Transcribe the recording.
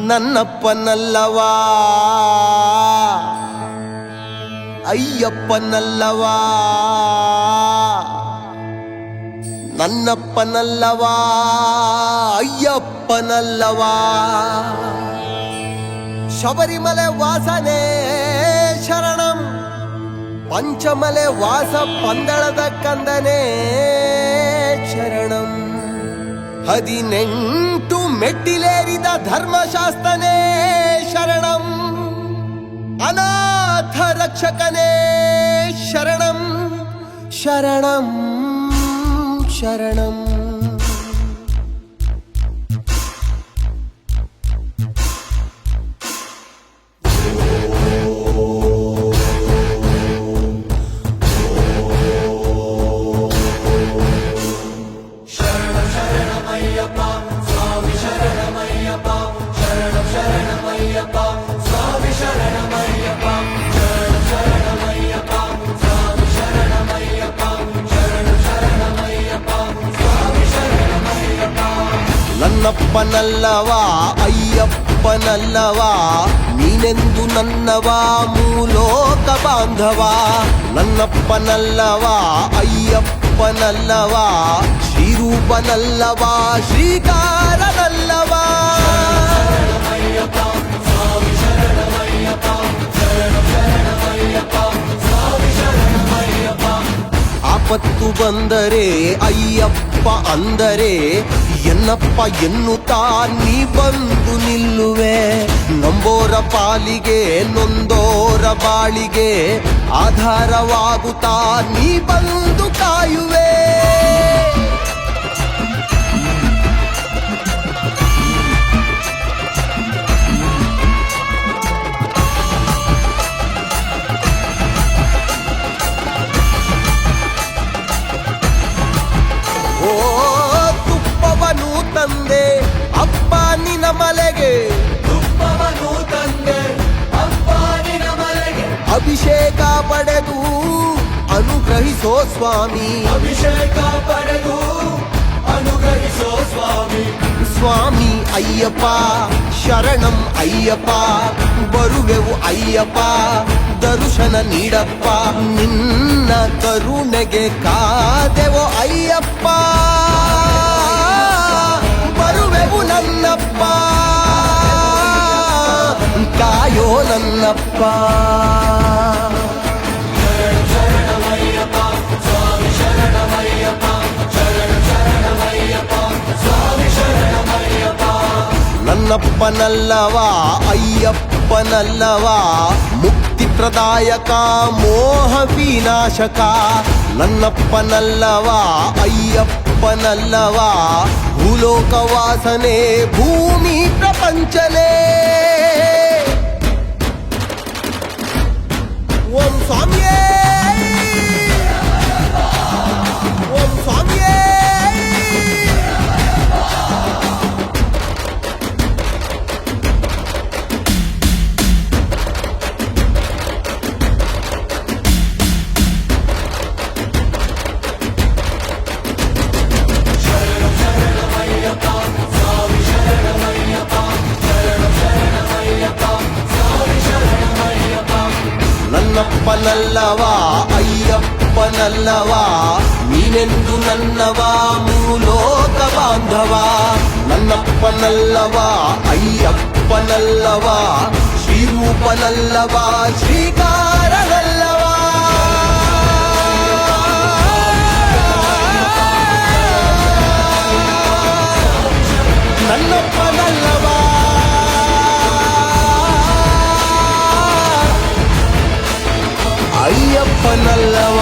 ನನ್ನಪ್ಪನಲ್ಲವಾ ಅಯ್ಯಪ್ಪನಲ್ಲವಾ ನನ್ನಪ್ಪನಲ್ಲವಾ ಅಯ್ಯಪ್ಪನಲ್ಲವಾ ಶಬರಿಮಲೆ ವಾಸನೆ ಶರಣಂ ಪಂಚಮಲೆ ವಾಸ ಪಂದಳದ ಕಂದನೆ ಶರಣಂ 18 ಮೆಟ್ಟಿಲೇರಿದ ಧರ್ಮಶಾಸ್ತ್ರನೇ ಶರಣಂ ಅನಾಥ ರಕ್ಷಕನೇ ಶರಣಂ ಶರಣಂ ಶರಣಂ ನನ್ನಪ್ಪನಲ್ಲವಾ ಅಯ್ಯಪ್ಪನಲ್ಲವಾ ನೀನೆಂದು ನನ್ನವಾ ಮೂಲೋಕ ಬಾಂಧವ ನನ್ನಪ್ಪನಲ್ಲವಾ ಅಯ್ಯಪ್ಪನಲ್ಲವಾ ಶ್ರೀರೂಪನಲ್ಲವಾ ಶ್ರೀಕಾರನಲ್ಲವಾ ಆಪತ್ತು ಬಂದರೆ ಅಯ್ಯಪ್ಪ ಅಂದರೆ ಎನ್ನಪ್ಪ ಎನ್ನುತ್ತಾ ನೀ ಬಂದು ನಿಲ್ಲುವೆ ನಂಬೋರ ಪಾಲಿಗೆ ನೊಂದೋರ ಬಾಳಿಗೆ ಆಧಾರವಾಗುತ್ತಾ ನೀ ಬಂದು ಕಾಯುವೆ ತಂದೆ ಅಪ್ಪ ನಿನ್ನ ಮಲೆಗೆ ತುಪ್ಪವನ್ನು ತಂದೆ ಅಪ್ಪ ನಿನ್ನ ಮಲೆಗೆ ಅಭಿಷೇಕ ಪಡೆದು ಅನುಗ್ರಹಿಸೋ ಸ್ವಾಮಿ ಅಭಿಷೇಕ ಪಡೆದು ಅನುಗ್ರಹಿಸೋ ಸ್ವಾಮಿ ಸ್ವಾಮಿ ಅಯ್ಯಪ್ಪ ಶರಣಂ ಅಯ್ಯಪ್ಪ ಬರುವೆವು ಅಯ್ಯಪ್ಪ ದರ್ಶನ ನೀಡಪ್ಪ ನಿನ್ನ ಕರುಣೆಗೆ ಕಾದೆವೋ ಅಯ್ಯಪ್ಪ ಬರುವೆವು ನನ್ನಪ್ಪ ಕಾಯೋ ನನ್ನಪ್ಪ ನನ್ನಪ್ಪನಲ್ಲವಾ ಅಯ್ಯಪ್ಪನಲ್ಲವಾ ಮುಕ್ತಿ ಪ್ರದಾಯಕ ಮೋಹ ವಿನಾಶಕ ನನ್ನಪ್ಪನಲ್ಲವಾ ಅಯ್ಯಪ್ಪನಲ್ಲವಾ ಭೂಲೋಕ ವಾಸನೆ ಭೂಮಿ ಪ್ರಪಂಚನೇ ಓಂ ಸ್ವಾಮಿಯೇ ಓಂ ಸ್ವಾಮಿಯೇ ನನ್ನಪ್ಪನಲ್ಲವಾ ಅಯ್ಯಪ್ಪನಲ್ಲವಾ ನೀನೆಂದು ನನ್ನವಾ ಮೂಲೋಕ ಬಾಂಧವ ನನ್ನಪ್ಪನಲ್ಲವಾ ಅಯ್ಯಪ್ಪನಲ್ಲವಾ ಶ್ರೀರೂಪನಲ್ಲವಾ ಶ್ರೀಕಾರನಲ್ಲವಾ ನನ್ನಪ್ಪನಲ್ಲವಾ ಅಯ್ಯಪ್ಪನಲ್ಲವಾ